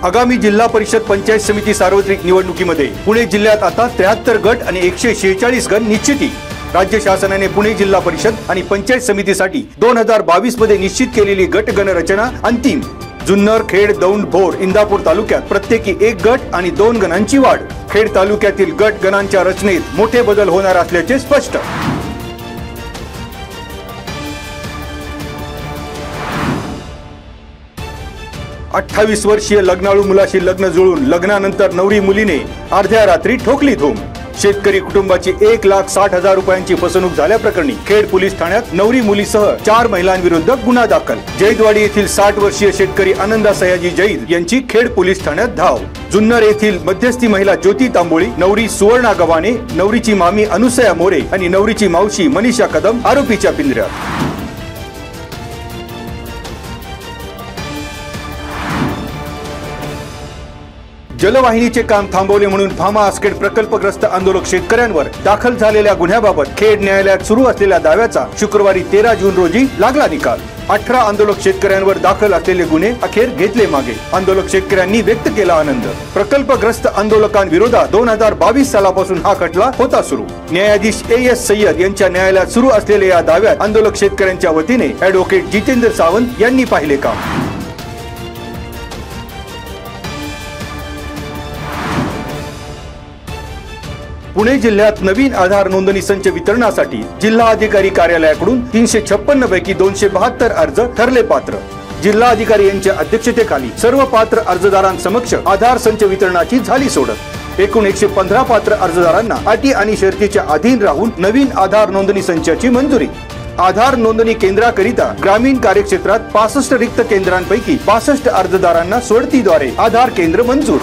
आगामी जिल्हा परिषद पंचायत समिती सार्वत्रिक निवडणुकीमध्ये पुणे जिल्ह्यात आता 73 गट आणि 146 गण निश्चिती। राज्य शासनाने पुणे जिल्हा परिषद आणि पंचायत समितीसाठी 2022 मध्ये निश्चित केलेली गट गण रचना अंतिम। जुन्नर, खेड, दौंड, भोर, इंदापूर तालुक्यात प्रत्येकी 1 गट आणि 2 गणांची वाढ। खेड तालुक्यातील गट गणांच्या रचनेत मोठे बदल होणार असल्याचे स्पष्ट। 28 वर्षीय लग्नाळू मुलाशी लग्न जुळून लग्नानंतर नवरी मुलीने अर्ध्या रात्री ठोकली धूम। शेतकरी कुटुंबाची 1,60,000 रुपयांची फसवणूक झाल्याप्रकरणी खेड पोलीस ठाण्यात नवरी मुलीसह 4 महिलांविरुद्ध गुन्हा दाखल। जैदवाडी येथील 60 वर्षीय शेतकरी आनंदा सयाजी जैद यांची खेड पोलीस ठाण्यात धाव। जुन्नर येथील मध्यस्थी महिला ज्योती तांबोळी, नवरी सुवर्णा गव्हाणे, नवरीची मामी अनुसया मोरे आणि नवरीची मावशी मनीषा कदम आरोपीच्या पिंजऱ्यात। जलवाहिनीचे काम थांबवले म्हणून भामा आसखेड प्रकल्पग्रस्त आंदोलक शेतकऱ्यांवर दाखल झालेल्या गुन्ह्याबाबत खेड न्यायालयात सुरू असलेल्या दाव्याचा शुक्रवारी 13 जून रोजी लागला निकाल। 18 आंदोलक शेतकऱ्यांवर दाखल असलेले गुन्हे अखेर घेतले मागे। आंदोलक शेतकऱ्यांनी व्यक्त केला आनंद। प्रकल्पग्रस्त आंदोलकांविरोधात 2022 सालापासून हा खटला होता सुरू। न्यायाधीश AS सय्यद यांच्या न्यायालयात सुरू असलेल्या या दाव्यात आंदोलक शेतकऱ्यांच्या वतीने ॲडव्होकेट जितेंद्र सावंत यांनी पाहिले काम। पुणे जिल्ह्यात नवीन आधार नोंदणी संच वितरणासाठी जिल्हा अधिकारी कार्यालयाकडून 356 पैकी 272 अर्ज ठरले पात्र। जिल्हा अधिकारी यांच्या अध्यक्षतेखाली सर्व पात्र अर्जदारांसमक्ष आधार संच वितरणाची झाली सोडत। एकूण 115 पात्र अर्जदारांना अटी आणि शर्तीच्या अधीन राहून नवीन आधार नोंदणी संचाची मंजुरी। आधार नोंदणी केंद्राकरिता ग्रामीण कार्यक्षेत्रात 65 रिक्त केंद्रांपैकी 62 अर्जदारांना सोडतीद्वारे आधार केंद्र मंजूर।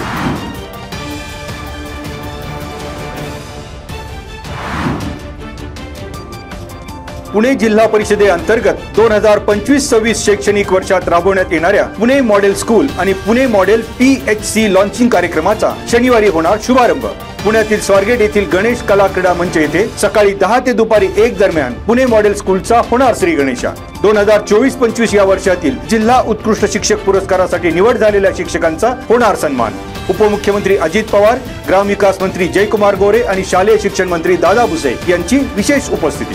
पुणे जिल्हा परिषदेअंतर्गत 2025-26 शैक्षणिक वर्षात राबवण्यात येणाऱ्या पुणे मॉडेल स्कूल आणि पुणे मॉडेल PHC लॉन्चिंग कार्यक्रमाचा शनिवारी होणार शुभारंभ। पुण्यातील स्वारगेट येथील गणेश कला क्रीडा मंच येथे सकाळी 10 ते दुपारी 1 दरम्यान पुणे मॉडेल स्कूलचा होणार श्री गणेशा। 2024-25 या वर्षातील जिल्हा उत्कृष्ट शिक्षक पुरस्कारासाठी निवड झालेल्या शिक्षकांचा होणार सन्मान। उपमुख्यमंत्री अजित पवार, ग्रामविकास मंत्री जयकुमार गोरे आणि शालेय शिक्षण मंत्री दादा भुसे यांची विशेष उपस्थिती।